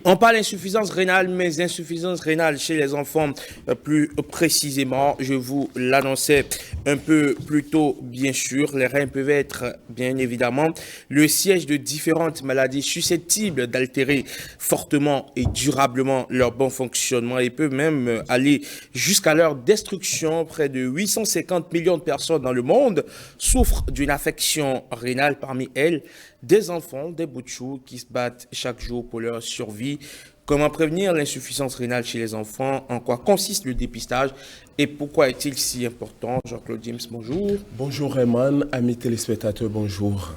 On parle d'insuffisance rénale, mais insuffisance rénale chez les enfants, plus précisément, je vous l'annonçais un peu plus tôt, bien sûr, les reins peuvent être, bien évidemment, le siège de différentes maladies susceptibles d'altérer fortement et durablement leur bon fonctionnement et peuvent même aller jusqu'à leur destruction. Près de 850 millions de personnes dans le monde souffrent d'une affection rénale, parmi elles des enfants, des bouts de chou qui se battent chaque jour pour leur survie. Comment prévenir l'insuffisance rénale chez les enfants? En quoi consiste le dépistage? Et pourquoi est-il si important? Jean-Claude James, bonjour. Bonjour Raymond, amis téléspectateurs, bonjour.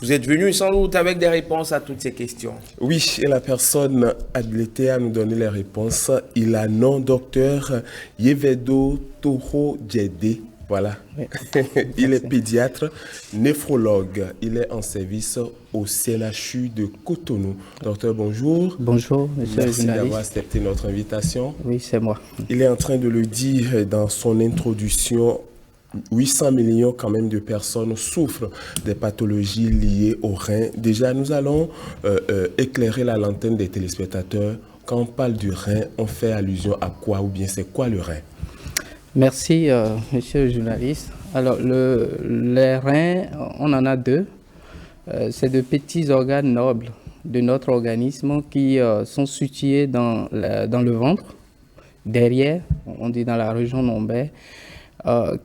Vous êtes venu sans doute avec des réponses à toutes ces questions. Oui, et la personne habilitée à nous donner les réponses, il a nom docteur Yevedo Toho Djedé. Voilà. Oui. Il est pédiatre, néphrologue. Il est en service au CNHU de Cotonou. Docteur, bonjour. Bonjour, monsieur le journaliste. Merci d'avoir accepté notre invitation. Oui, c'est moi. Il est en train de le dire dans son introduction. 800 millions quand même de personnes souffrent des pathologies liées aux reins. Déjà, nous allons éclairer la lanterne des téléspectateurs. Quand on parle du rein, on fait allusion à quoi ou bien c'est quoi le rein? Merci, monsieur le journaliste. Alors, les reins, on en a deux. C'est de petits organes nobles de notre organisme qui sont situés dans le ventre, derrière, on dit dans la région lombaire,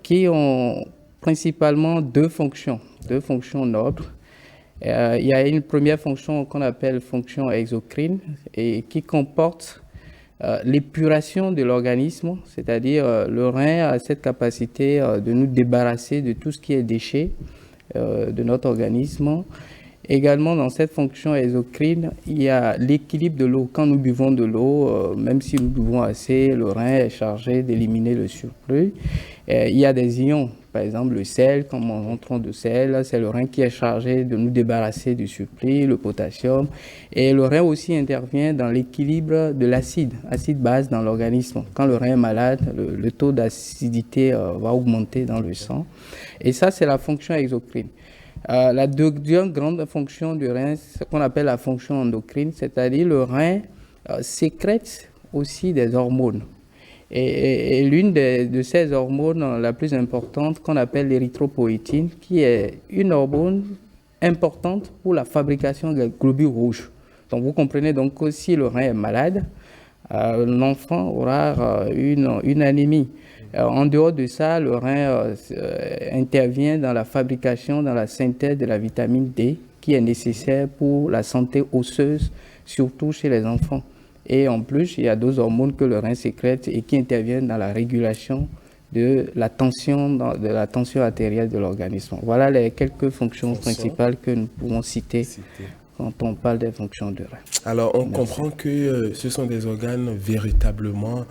qui ont principalement deux fonctions nobles. Il y a une première fonction qu'on appelle fonction exocrine et qui comporte l'épuration de l'organisme, c'est-à-dire le rein a cette capacité de nous débarrasser de tout ce qui est déchets de notre organisme. Également, dans cette fonction exocrine, il y a l'équilibre de l'eau. Quand nous buvons de l'eau, même si nous buvons assez, le rein est chargé d'éliminer le surplus. Il y a des ions, par exemple le sel, quand nous mangeons de sel, c'est le rein qui est chargé de nous débarrasser du surplus, le potassium. Et le rein aussi intervient dans l'équilibre de l'acide base dans l'organisme. Quand le rein est malade, le taux d'acidité va augmenter dans le sang. Et ça, c'est la fonction exocrine. La deuxième grande fonction du rein, c'est ce qu'on appelle la fonction endocrine, c'est-à-dire le rein sécrète aussi des hormones. Et l'une de ces hormones la plus importante, qu'on appelle l'érythropoïétine, qui est une hormone importante pour la fabrication des globules rouges. Donc vous comprenez donc que si le rein est malade, l'enfant aura une anémie. En dehors de ça, le rein intervient dans la fabrication, dans la synthèse de la vitamine D qui est nécessaire pour la santé osseuse, surtout chez les enfants. Et en plus, il y a d'autres hormones que le rein sécrète et qui interviennent dans la régulation de la tension artérielle de l'organisme. Voilà les quelques fonctions principales que nous pouvons citer quand on parle des fonctions du rein. Alors, on comprend que ce sont des organes véritablement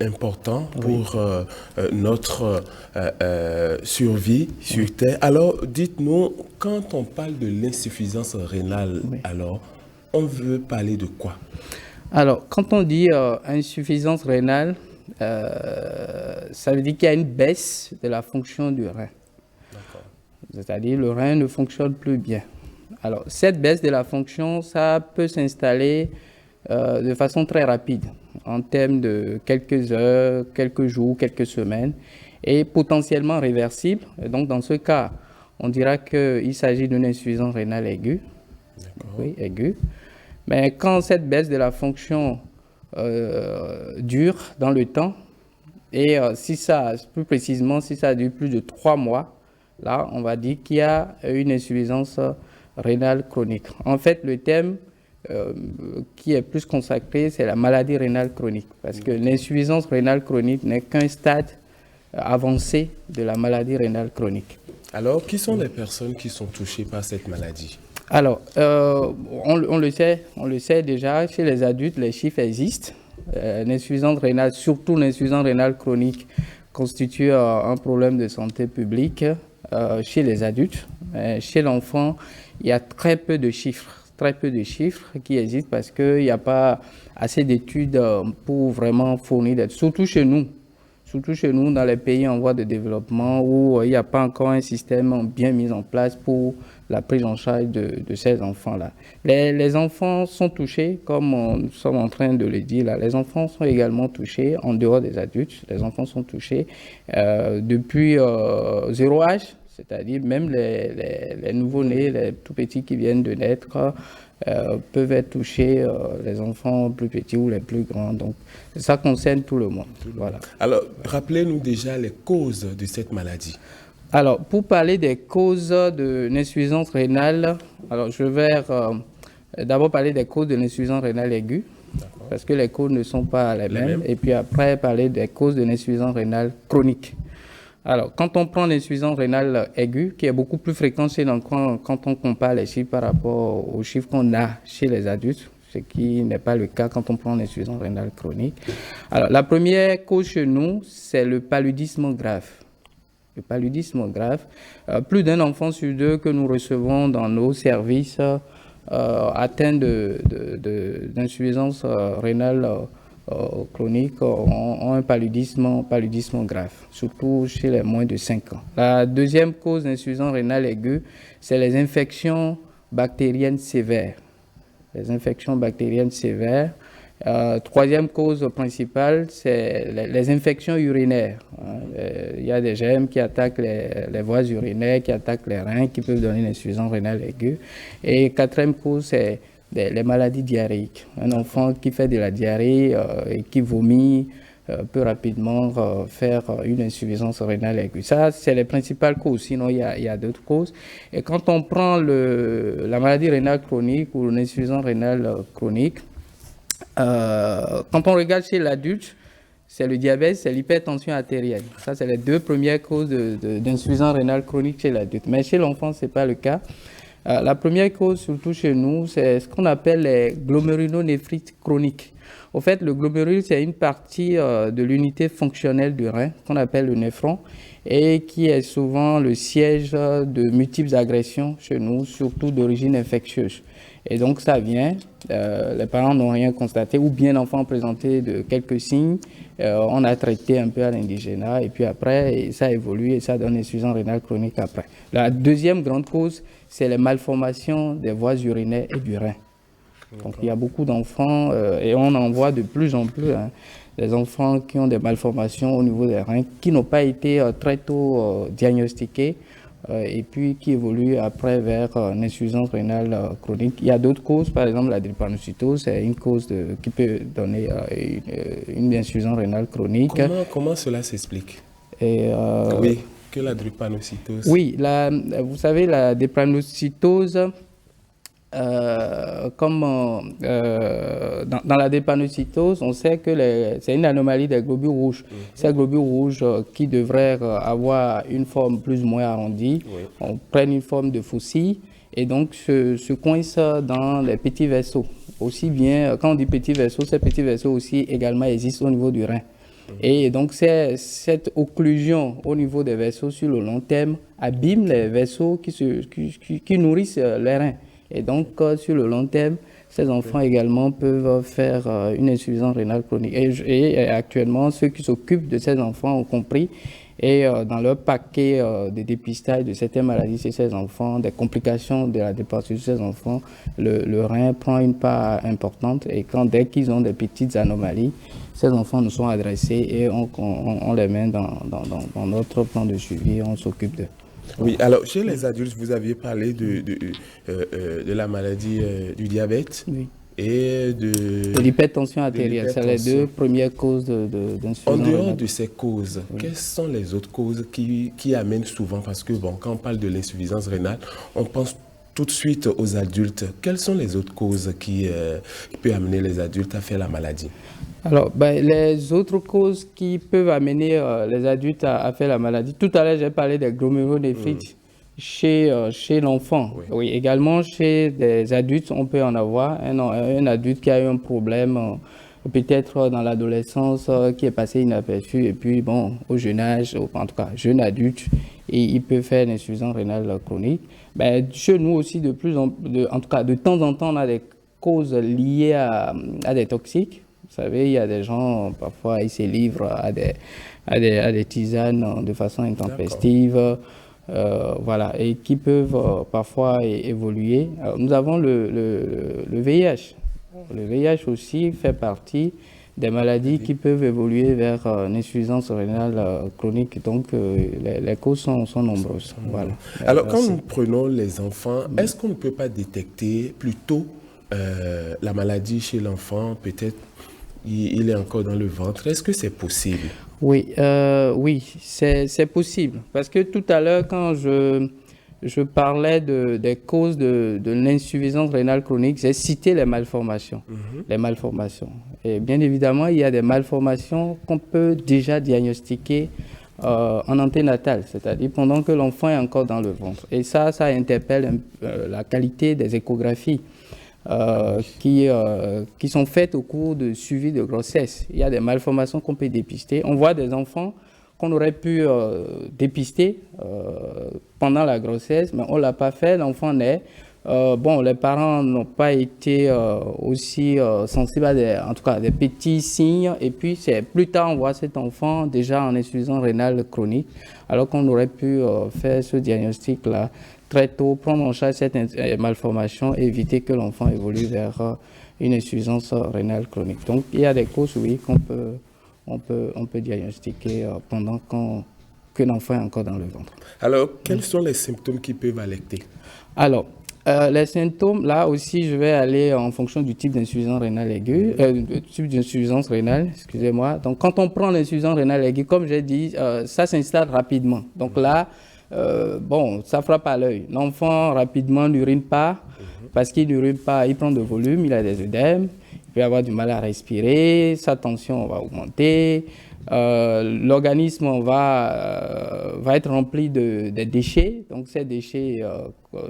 importants pour notre survie sur Terre. Alors, dites-nous, quand on parle de l'insuffisance rénale, alors, on veut parler de quoi? Alors, quand on dit insuffisance rénale, ça veut dire qu'il y a une baisse de la fonction du rein. C'est-à-dire le rein ne fonctionne plus bien. Alors, cette baisse de la fonction, ça peut s'installer de façon très rapide, en termes de quelques heures, quelques jours, quelques semaines, et potentiellement réversible. Et donc, dans ce cas, on dira qu'il s'agit d'une insuffisance rénale aiguë. Oui, aiguë. Mais quand cette baisse de la fonction dure dans le temps, et plus précisément, si ça dure plus de 3 mois, là, on va dire qu'il y a une insuffisance rénale chronique. En fait, le thème qui est plus consacré, c'est la maladie rénale chronique. Parce que l'insuffisance rénale chronique n'est qu'un stade avancé de la maladie rénale chronique. Alors, qui sont les personnes qui sont touchées par cette maladie? Alors, on le sait déjà, chez les adultes, les chiffres existent. L'insuffisance rénale, surtout l'insuffisance rénale chronique, constitue un problème de santé publique chez les adultes. Chez l'enfant, il y a très peu de chiffres qui existent parce qu'il n'y a pas assez d'études pour vraiment fournir d'aide. Surtout chez nous, surtout chez nous, dans les pays en voie de développement, où il n'y a pas encore un système bien mis en place pour la prise en charge de ces enfants-là. Les enfants sont touchés, comme nous sommes en train de le dire là. Les enfants sont également touchés, en dehors des adultes. Les enfants sont touchés depuis 0 âge, c'est-à-dire même les nouveau-nés, les tout petits qui viennent de naître, peuvent être touchés, les enfants plus petits ou les plus grands. Donc, ça concerne tout le monde. Voilà. Alors, rappelez-nous déjà les causes de cette maladie. Alors, pour parler des causes de l'insuffisance rénale, alors je vais d'abord parler des causes de l'insuffisance rénale aiguë, parce que les causes ne sont pas les mêmes, et puis après parler des causes de l'insuffisance rénale chronique. Alors, quand on prend l'insuffisance rénale aiguë, qui est beaucoup plus fréquente chez l'enfant quand on compare les chiffres par rapport aux chiffres qu'on a chez les adultes, ce qui n'est pas le cas quand on prend l'insuffisance rénale chronique. Alors, la première cause chez nous, c'est le paludisme grave. Le paludisme grave. Plus d'un enfant sur 2 que nous recevons dans nos services atteint d'insuffisance rénale chronique ont un paludisme grave, surtout chez les moins de 5 ans. La deuxième cause d'insuffisance rénale aiguë, c'est les infections bactériennes sévères. Les infections bactériennes sévères. Troisième cause principale, c'est les infections urinaires. Il y a des germes qui attaquent les voies urinaires, qui attaquent les reins, qui peuvent donner une insuffisance rénale aiguë. Et quatrième cause, c'est les maladies diarrhéiques. Un enfant qui fait de la diarrhée et qui vomit peut rapidement faire une insuffisance rénale aiguë. Ça, c'est les principales causes. Sinon, il y a d'autres causes. Et quand on prend la maladie rénale chronique ou l'insuffisance rénale chronique, quand on regarde chez l'adulte, c'est le diabète, c'est l'hypertension artérielle. Ça, c'est les 2 premières causes d'insuffisance rénale chronique chez l'adulte. Mais chez l'enfant, ce n'est pas le cas. La première cause, surtout chez nous, c'est ce qu'on appelle les glomérulonéphrites chroniques. Au fait, le glomérule, c'est une partie de l'unité fonctionnelle du rein, qu'on appelle le néphron, et qui est souvent le siège de multiples agressions chez nous, surtout d'origine infectieuse. Et donc, ça vient, les parents n'ont rien constaté, ou bien l'enfant présentait de quelques signes, on a traité un peu à l'indigénat, et puis après, ça évolue et ça donne une insuffisance rénale chronique après. La deuxième grande cause, c'est les malformations des voies urinaires et du rein. Donc, il y a beaucoup d'enfants, et on en voit de plus en plus, des enfants qui ont des malformations au niveau des reins, qui n'ont pas été très tôt diagnostiqués, et puis qui évoluent après vers une insuffisance rénale chronique. Il y a d'autres causes, par exemple la drépanocytose, c'est une cause qui peut donner une insuffisance rénale chronique. Comment cela s'explique? Oui, que la drépanocytose. Oui, vous savez, la drépanocytose, dans la drépanocytose, on sait que c'est une anomalie des globules rouges. Ces globules rouges qui devraient avoir une forme plus ou moins arrondie, prennent une forme de faucille et donc se coincent dans les petits vaisseaux. Aussi bien, quand on dit petits vaisseaux, ces petits vaisseaux aussi également existent au niveau du rein. Et donc, cette occlusion au niveau des vaisseaux sur le long terme abîme les vaisseaux qui nourrissent les reins. Et donc, sur le long terme, ces enfants également peuvent faire une insuffisance rénale chronique. Et actuellement, ceux qui s'occupent de ces enfants ont compris, et dans leur paquet de dépistage de certaines maladies chez ces enfants, des complications de la drépanocytose de ces enfants, le rein prend une part importante. Et dès qu'ils ont des petites anomalies, ces enfants nous sont adressés et on les met dans notre plan de suivi, on s'occupe d'eux. Oui, alors chez les adultes, vous aviez parlé de la maladie du diabète et de l'hypertension artérielle. C'est les 2 premières causes d'insuffisance. En dehors de ces causes, quelles sont les autres causes qui amènent souvent, parce que quand on parle de l'insuffisance rénale, on pense tout de suite aux adultes. Quelles sont les autres causes qui peuvent amener les adultes à faire la maladie? Alors, les autres causes qui peuvent amener les adultes à faire la maladie, tout à l'heure j'ai parlé des glomérulonéphrites chez l'enfant. Oui, également chez des adultes, on peut en avoir. Un adulte qui a eu un problème, peut-être dans l'adolescence, qui est passé inaperçu, et puis au jeune âge, en tout cas jeune adulte, et il peut faire une insuffisance rénale chronique. Chez nous aussi, en tout cas de temps en temps, on a des causes liées à des toxiques. Vous savez, il y a des gens, parfois, ils se livrent à des tisanes de façon intempestive, voilà, et qui peuvent parfois évoluer. Alors, nous avons le VIH. Le VIH aussi fait partie des maladies qui peuvent évoluer vers une insuffisance rénale chronique. Donc, les causes sont nombreuses. Voilà. Alors, quand nous prenons les enfants, est-ce qu'on ne peut pas détecter plus tôt la maladie chez l'enfant? Peut-être il est encore dans le ventre. Est-ce que c'est possible? Oui, oui, c'est possible. Parce que tout à l'heure, quand je parlais des causes de l'insuffisance rénale chronique, j'ai cité les malformations. Les malformations. Et bien évidemment, il y a des malformations qu'on peut déjà diagnostiquer en anténatal, c'est-à-dire pendant que l'enfant est encore dans le ventre. Et ça interpelle la qualité des échographies qui sont faites au cours de suivi de grossesse. Il y a des malformations qu'on peut dépister. On voit des enfants qu'on aurait pu dépister pendant la grossesse, mais on ne l'a pas fait, l'enfant naît. Bon, les parents n'ont pas été aussi sensibles à en tout cas, des petits signes, et puis c'est plus tard on voit cet enfant déjà en insuffisance rénale chronique, alors qu'on aurait pu faire ce diagnostic-là très tôt, prendre en charge cette malformation et éviter que l'enfant évolue vers une insuffisance rénale chronique. Donc il y a des causes, oui, on peut diagnostiquer pendant que l'enfant est encore dans le ventre. Alors, quels sont les symptômes qui peuvent alerter? Alors, les symptômes, là aussi, je vais aller en fonction du type d'insuffisance rénale aiguë, du type d'insuffisance rénale, excusez-moi. Donc, quand on prend l'insuffisance rénale aiguë, comme j'ai dit, ça s'installe rapidement. Donc là, bon, ça frappe à l'œil. L'enfant, rapidement, n'urine pas, parce qu'il n'urine pas, il prend de volume, il a des œdèmes, il peut avoir du mal à respirer, sa tension va augmenter, l'organisme va être rempli de déchets. Donc ces déchets,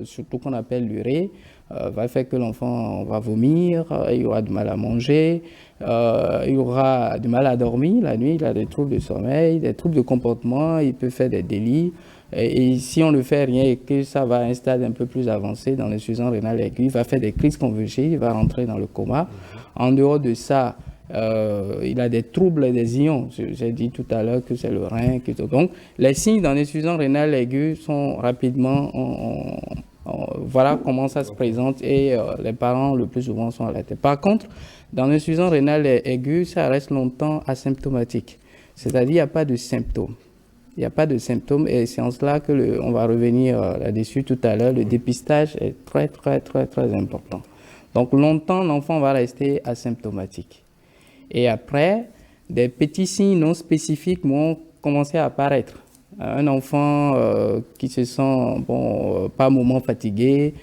surtout qu'on appelle l'urée, va faire que l'enfant va vomir, il aura du mal à manger, il aura du mal à dormir la nuit, il a des troubles de sommeil, des troubles de comportement, il peut faire des délits. Et si on ne fait rien et que ça va à un stade un peu plus avancé dans l'insuffisance rénale aiguë, il va faire des crises convulsives, il va rentrer dans le coma. En dehors de ça, il a des troubles des ions. J'ai dit tout à l'heure que c'est le rein. Donc, les signes dans l'insuffisance rénale aiguë sont rapidement, voilà comment ça se présente, et les parents le plus souvent sont alertés. Par contre, dans l'insuffisance rénale aiguë, ça reste longtemps asymptomatique. C'est-à-dire qu'il n'y a pas de symptômes. Il n'y a pas de symptômes, et c'est en cela que on va revenir là-dessus tout à l'heure. Le dépistage est très, très, très, très important. Donc, longtemps, l'enfant va rester asymptomatique. Et après, des petits signes non spécifiques vont commencer à apparaître. Un enfant qui se sent, par moments fatigué,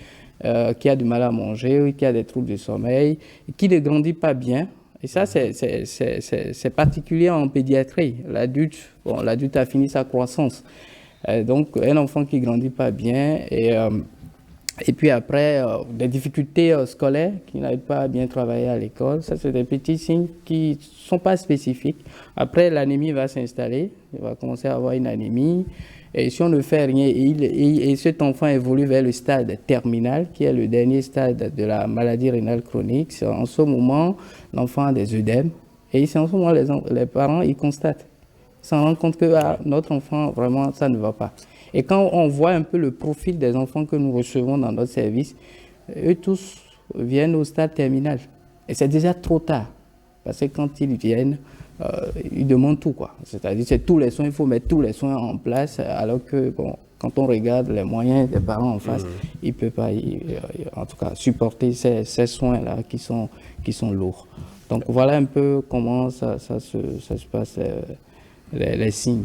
qui a du mal à manger, qui a des troubles de sommeil, qui ne grandit pas bien. Et ça, c'est particulier en pédiatrie. L'adulte a fini sa croissance. Donc, un enfant qui ne grandit pas bien, et puis après, des difficultés scolaires, qui n'arrivent pas à bien travailler à l'école. Ça, c'est des petits signes qui ne sont pas spécifiques. Après, l'anémie va s'installer. Il va commencer à avoir une anémie. Et si on ne fait rien, et cet enfant évolue vers le stade terminal, qui est le dernier stade de la maladie rénale chronique, en ce moment, l'enfant a des œdèmes. Et c'est en ce moment, les parents, ils constatent. Ils s'en rendent compte que notre enfant, vraiment, ça ne va pas. Et quand on voit un peu le profil des enfants que nous recevons dans notre service, eux tous viennent au stade terminal. Et c'est déjà trop tard. Parce que quand ils viennent, ils demandent tout, quoi. C'est-à-dire, c'est tous les soins, il faut mettre tous les soins en place, alors que, quand on regarde les moyens des parents en face, ils ne peuvent pas, en tout cas, supporter ces soins-là qui sont lourds. Donc, voilà un peu comment ça se passe. Les signes.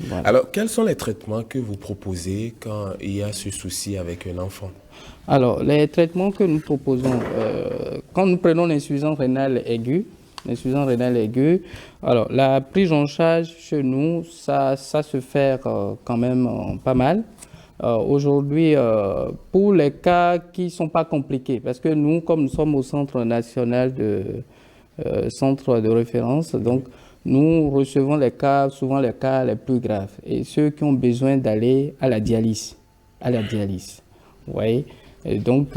Voilà. Alors, quels sont les traitements que vous proposez quand il y a ce souci avec un enfant? Alors, les traitements que nous proposons, quand nous prenons l'insuffisance rénale aiguë, alors la prise en charge chez nous, ça se fait quand même pas mal. Aujourd'hui, pour les cas qui ne sont pas compliqués, parce que nous, comme nous sommes au Centre national centre de référence, donc nous recevons souvent les cas les plus graves, et ceux qui ont besoin d'aller à la dialyse. Vous voyez, Et donc,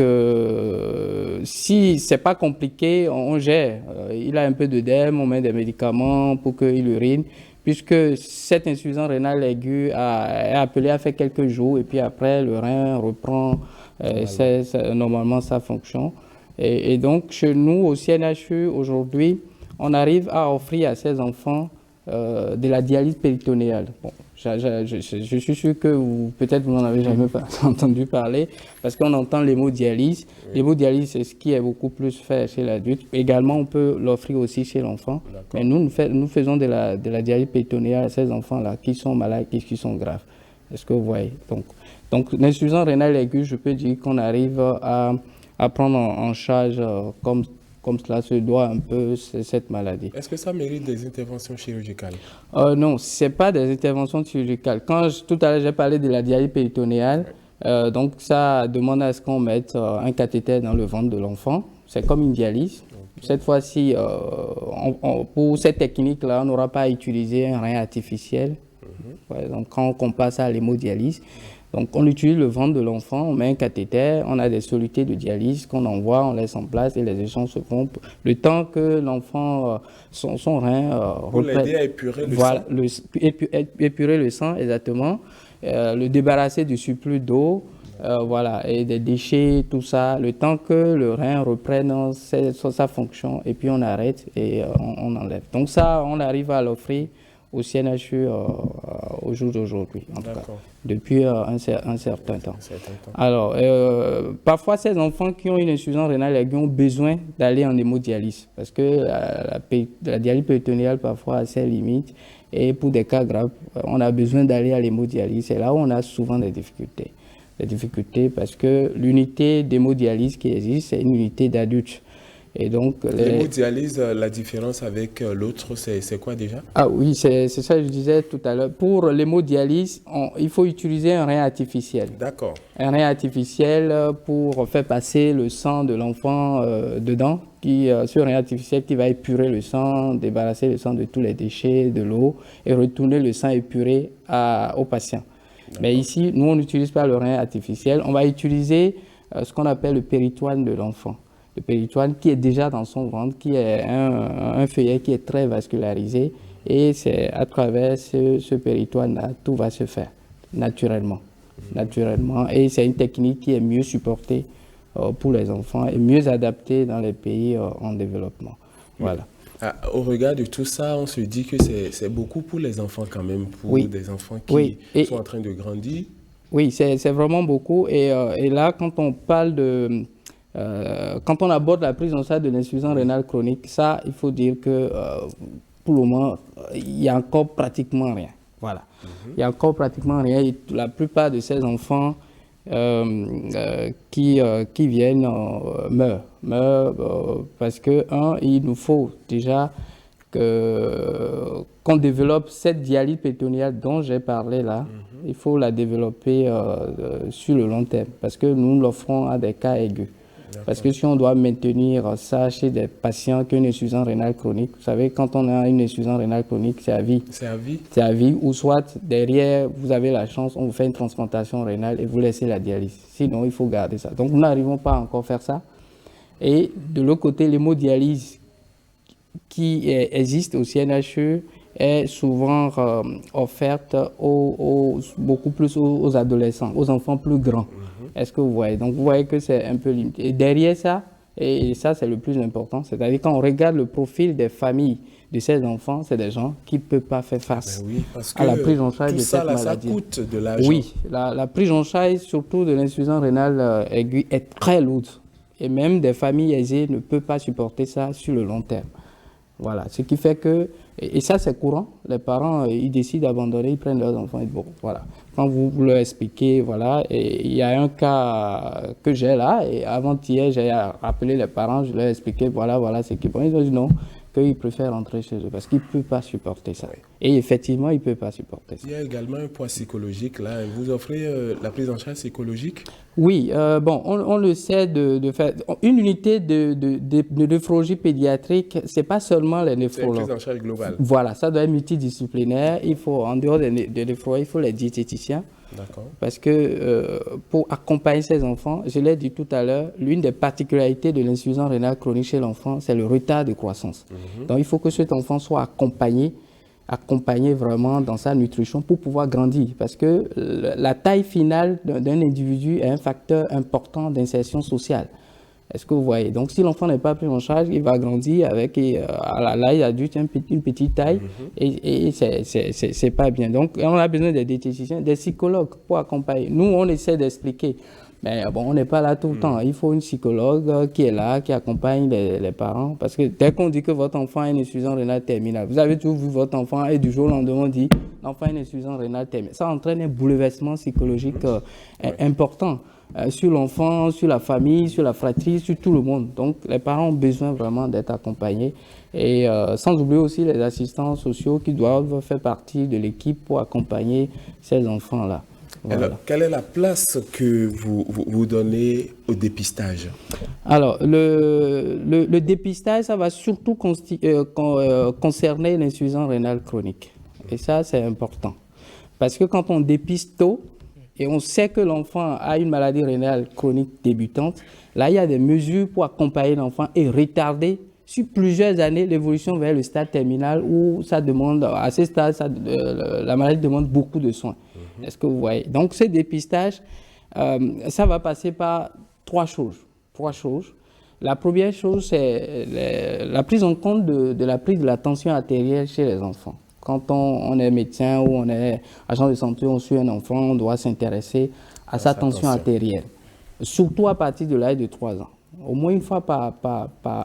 si c'est pas compliqué, on gère. Il a un peu d'œdème, on met des médicaments pour qu'il urine, puisque cette insuffisance rénale aiguë est appelée à faire quelques jours, et puis après, le rein reprend normalement sa fonction. Et donc, chez nous, au CNHU, aujourd'hui, on arrive à offrir à ces enfants de la dialyse péritonéale. Bon, je suis sûr que peut-être vous n'en avez jamais entendu parler, parce qu'on entend l'hémodialyse. Oui. L'hémodialyse, c'est ce qui est beaucoup plus fait chez l'adulte. Également, on peut l'offrir aussi chez l'enfant. Mais nous faisons de la dialyse péritonéale à ces enfants-là qui sont malades et qui sont graves. Est-ce que vous voyez? Donc l'insuffisance rénale aiguë, je peux dire qu'on arrive à prendre en charge comme cela se doit un peu cette maladie. Est-ce que ça mérite des interventions chirurgicales? Non, ce n'est pas des interventions chirurgicales. Tout à l'heure, j'ai parlé de la dialyse péritonéale. Donc, ça demande à ce qu'on mette un cathéter dans le ventre de l'enfant. C'est comme une dialyse. Okay. Cette fois-ci, pour cette technique-là, on n'aura pas à utiliser un rein artificiel. Par exemple, quand on passe à l'hémodialyse, donc on utilise le ventre de l'enfant, on met un cathéter, on a des solutés de dialyse qu'on envoie, on laisse en place et les échanges se font le temps que l'enfant, son rein pour l'aider à épurer le sang. Épurer le sang, exactement, le débarrasser du surplus d'eau, voilà, et des déchets, tout ça, le temps que le rein reprenne sa fonction et puis on arrête et on enlève. Donc ça, on arrive à l'offrir au CNHU au jour d'aujourd'hui, en tout cas, depuis un certain temps. Alors, parfois, ces enfants qui ont une insuffisance rénale aiguë ont besoin d'aller en hémodialyse, parce que la dialyse péritonéale, parfois, a ses limites, et pour des cas graves, on a besoin d'aller à l'hémodialyse. C'est là où on a souvent des difficultés. Des difficultés parce que l'unité d'hémodialyse qui existe, c'est une unité d'adultes. Et donc, l'hémodialyse, la différence avec l'autre, c'est quoi déjà? Ah oui, c'est ça que je disais tout à l'heure. Pour l'hémodialyse, il faut utiliser un rein artificiel. D'accord. Un rein artificiel pour faire passer le sang de l'enfant dedans. Ce rein artificiel qui va épurer le sang, débarrasser le sang de tous les déchets, de l'eau et retourner le sang épuré au patient. Mais ici, nous, on n'utilise pas le rein artificiel. On va utiliser ce qu'on appelle le péritoine de l'enfant. Le péritoine qui est déjà dans son ventre, qui est un feuillet qui est très vascularisé. Et c'est à travers ce péritoine-là, tout va se faire naturellement. Et c'est une technique qui est mieux supportée pour les enfants et mieux adaptée dans les pays en développement. Voilà. Au regard de tout ça, on se dit que c'est beaucoup pour les enfants quand même, pour des enfants qui sont en train de grandir. Oui, c'est vraiment beaucoup. Et là, quand on parle de... quand on aborde la prise en charge de l'insuffisance rénale chronique, ça, il faut dire que pour le moment, il n'y a encore pratiquement rien. Voilà. Il y a encore pratiquement rien. Et la plupart de ces enfants qui viennent meurent parce que, il nous faut déjà qu'on développe cette dialyse péritonéale dont j'ai parlé là. Il faut la développer sur le long terme parce que nous l'offrons à des cas aigus. Parce que si on doit maintenir ça chez des patients qui ont une insuffisance rénale chronique, vous savez, quand on a une insuffisance rénale chronique, c'est à vie. C'est à vie. C'est à vie, ou soit derrière, vous avez la chance, on vous fait une transplantation rénale et vous laissez la dialyse. Sinon, il faut garder ça. Donc, nous n'arrivons pas encore à faire ça. Et de l'autre côté, l'hémodialyse qui existe au CNHU est souvent offerte beaucoup plus aux adolescents, aux enfants plus grands. Est-ce que vous voyez? Donc, vous voyez que c'est un peu limité. Et derrière ça, et ça, c'est le plus important, c'est-à-dire quand on regarde le profil des familles de ces enfants, c'est des gens qui ne peuvent pas faire face à la prise en charge de cette maladie. Ça coûte de l'argent. Oui, la prise en charge, surtout de l'insuffisance rénale aiguë, est très lourde. Et même des familles aisées ne peuvent pas supporter ça sur le long terme. Voilà, ce qui fait que, et ça c'est courant, les parents, ils décident d'abandonner, ils prennent leurs enfants et bon, voilà. Quand vous leur expliquez, voilà, et il y a un cas que j'ai là, et avant-hier, j'ai appelé les parents, je leur ai expliqué, voilà ce qu'ils font. Ils ont dit non, qu'ils préfèrent rentrer chez eux parce qu'ils ne peuvent pas supporter ça. Oui. Et effectivement, ils ne peuvent pas supporter ça. Il y a également un poids psychologique là. Vous offrez la prise en charge psychologique? Oui, bon, on le sait de faire. Une unité de néphrologie pédiatrique, ce n'est pas seulement les néphrologues. C'est une prise en charge globale. Voilà, ça doit être multidisciplinaire. Il faut, en dehors des néphrologues, il faut les diététiciens. Parce que pour accompagner ces enfants, je l'ai dit tout à l'heure, l'une des particularités de l'insuffisance rénale chronique chez l'enfant, c'est le retard de croissance. Donc il faut que cet enfant soit accompagné vraiment dans sa nutrition pour pouvoir grandir. Parce que la taille finale d'un individu est un facteur important d'insertion sociale. Est-ce que vous voyez? Donc, si l'enfant n'est pas pris en charge, il va grandir avec, à l'âge adulte, une petite taille et c'est pas bien. Donc, on a besoin des diététiciens, des psychologues pour accompagner. Nous, on essaie d'expliquer. Mais bon, on n'est pas là tout le temps. Il faut une psychologue qui est là, qui accompagne les parents. Parce que dès qu'on dit que votre enfant a une insuffisance rénale terminale, vous avez toujours vu votre enfant et du jour au lendemain, on dit l'enfant a une insuffisance rénale terminale. Ça entraîne un bouleversement psychologique important. Sur l'enfant, sur la famille, sur la fratrie, sur tout le monde. Donc, les parents ont besoin vraiment d'être accompagnés. Et sans oublier aussi les assistants sociaux qui doivent faire partie de l'équipe pour accompagner ces enfants-là. Voilà. Alors, quelle est la place que vous donnez au dépistage? Alors, le dépistage, ça va surtout concerner l'insuffisance rénale chronique. Et ça, c'est important. Parce que quand on dépiste tôt, et on sait que l'enfant a une maladie rénale chronique débutante, là, il y a des mesures pour accompagner l'enfant et retarder sur plusieurs années l'évolution vers le stade terminal où ça demande, à ce stade, la maladie demande beaucoup de soins. Est-ce que vous voyez? Donc, ce dépistage, ça va passer par trois choses. La première chose, c'est la prise en compte de la prise de la tension artérielle chez les enfants. Quand on est médecin ou on est agent de santé, on suit un enfant, on doit s'intéresser à sa tension artérielle. Surtout à partir de l'âge de 3 ans. Au moins une fois par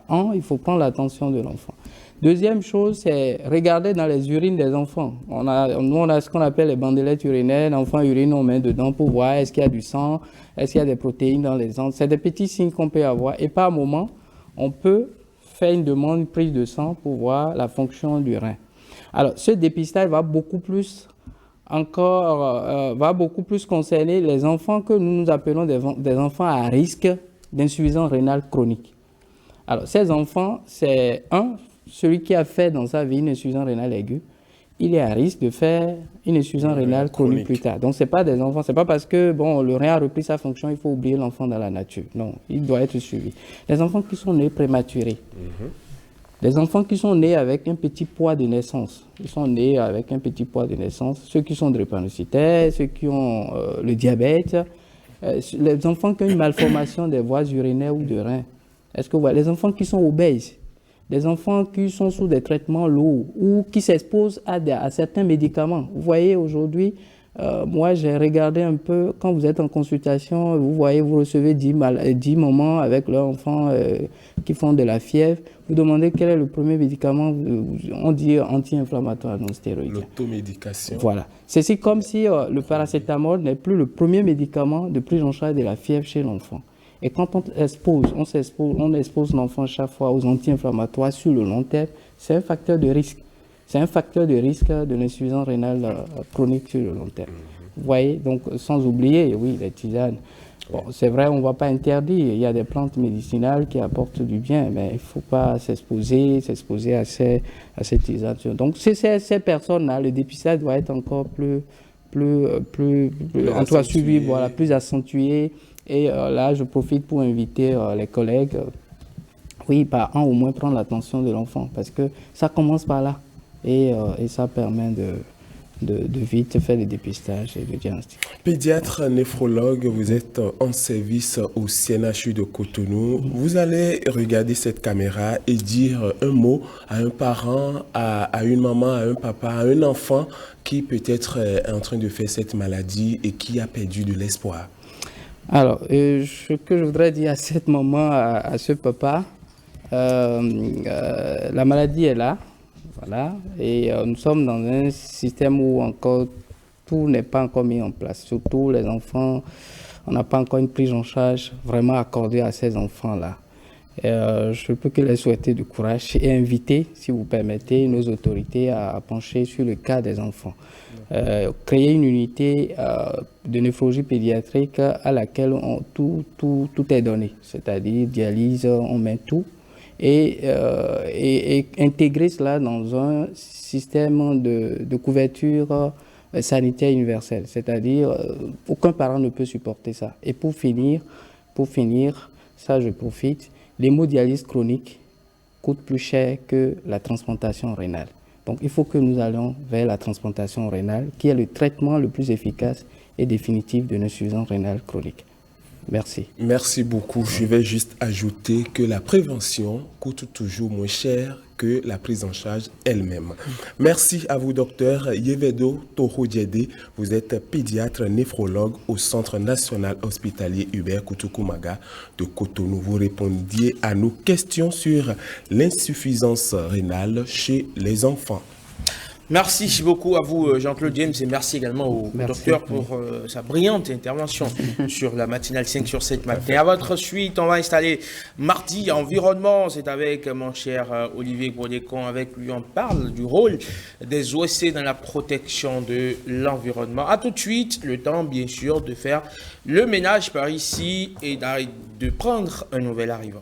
an, il faut prendre la tension de l'enfant. Deuxième chose, c'est regarder dans les urines des enfants. Nous, on a ce qu'on appelle les bandelettes urinaires. L'enfant urine, on met dedans pour voir est-ce qu'il y a du sang, est-ce qu'il y a des protéines dans les sang. C'est des petits signes qu'on peut avoir. Et par moment, on peut faire une demande, une prise de sang pour voir la fonction du rein. Alors, ce dépistage va beaucoup plus concerner les enfants que nous appelons des enfants à risque d'insuffisance rénale chronique. Alors, ces enfants, c'est celui qui a fait dans sa vie une insuffisance rénale aiguë, il est à risque de faire une insuffisance rénale chronique plus tard. Donc, ce n'est pas des enfants, ce n'est pas parce que le rein a repris sa fonction, il faut oublier l'enfant dans la nature. Non, il doit être suivi. Les enfants qui sont nés prématurés, les enfants qui sont nés avec un petit poids de naissance, ceux qui sont drépanocytaires, ceux qui ont le diabète, les enfants qui ont une malformation des voies urinaires ou de reins. Est-ce que vous voyez? Les enfants qui sont obèses, les enfants qui sont sous des traitements lourds ou qui s'exposent à certains médicaments. Vous voyez, aujourd'hui, moi, j'ai regardé un peu, quand vous êtes en consultation, vous voyez, vous recevez 10 mamans avec leurs enfants qui font de la fièvre. Vous demandez quel est le premier médicament, on dit anti-inflammatoire non stéroïdien. L'automédication. Voilà. C'est comme si le paracétamol n'est plus le premier médicament de prise en charge de la fièvre chez l'enfant. Et quand on expose l'enfant chaque fois aux anti-inflammatoires sur le long terme, c'est un facteur de risque. C'est un facteur de risque de l'insuffisance rénale chronique sur le long terme. Vous voyez, donc sans oublier, oui, les tisanes. Bon, c'est vrai, on ne va pas interdire. Il y a des plantes médicinales qui apportent du bien, mais il ne faut pas s'exposer à ces tisanes. Donc, ces personnes-là, le dépistage doit être encore plus suivi, voilà, plus accentué. Et là, je profite pour inviter les collègues, oui, par an au moins prendre l'attention de l'enfant, parce que ça commence par là. Et ça permet de vite faire le dépistage et le diagnostic. Pédiatre néphrologue, vous êtes en service au CNHU de Cotonou. Vous allez regarder cette caméra et dire un mot à un parent, à une maman, à un papa, à un enfant qui peut-être est en train de faire cette maladie et qui a perdu de l'espoir. Alors, ce que je voudrais dire à cette maman, à ce papa, la maladie est là. Voilà, et nous sommes dans un système où encore tout n'est pas encore mis en place. Surtout les enfants, on n'a pas encore une prise en charge vraiment accordée à ces enfants-là. Je peux que les souhaiter du courage et inviter, si vous permettez, nos autorités à pencher sur le cas des enfants. Créer une unité de néphrologie pédiatrique à laquelle tout est donné, c'est-à-dire dialyse, on met tout. Et intégrer cela dans un système de couverture sanitaire universelle, c'est-à-dire aucun parent ne peut supporter ça. Et pour finir, ça je profite, l'hémodialyse chronique coûte plus cher que la transplantation rénale. Donc il faut que nous allions vers la transplantation rénale, qui est le traitement le plus efficace et définitif de l'insuffisance rénale chronique. Merci. Merci beaucoup. Je vais juste ajouter que la prévention coûte toujours moins cher que la prise en charge elle-même. Merci à vous, docteur Yevedo Toho Djedé. Vous êtes pédiatre néphrologue au Centre national hospitalier Hubert Kutukumaga de Cotonou. Vous répondiez à nos questions sur l'insuffisance rénale chez les enfants. Merci beaucoup à vous, Jean-Claude James, et merci également au docteur pour sa brillante intervention sur la matinale 5 sur 7 matin. À votre suite, on va installer mardi environnement. C'est avec mon cher Olivier Grodécon. Avec lui, on parle du rôle des OSC dans la protection de l'environnement. À tout de suite, le temps, bien sûr, de faire le ménage par ici et de prendre un nouvel arrivant.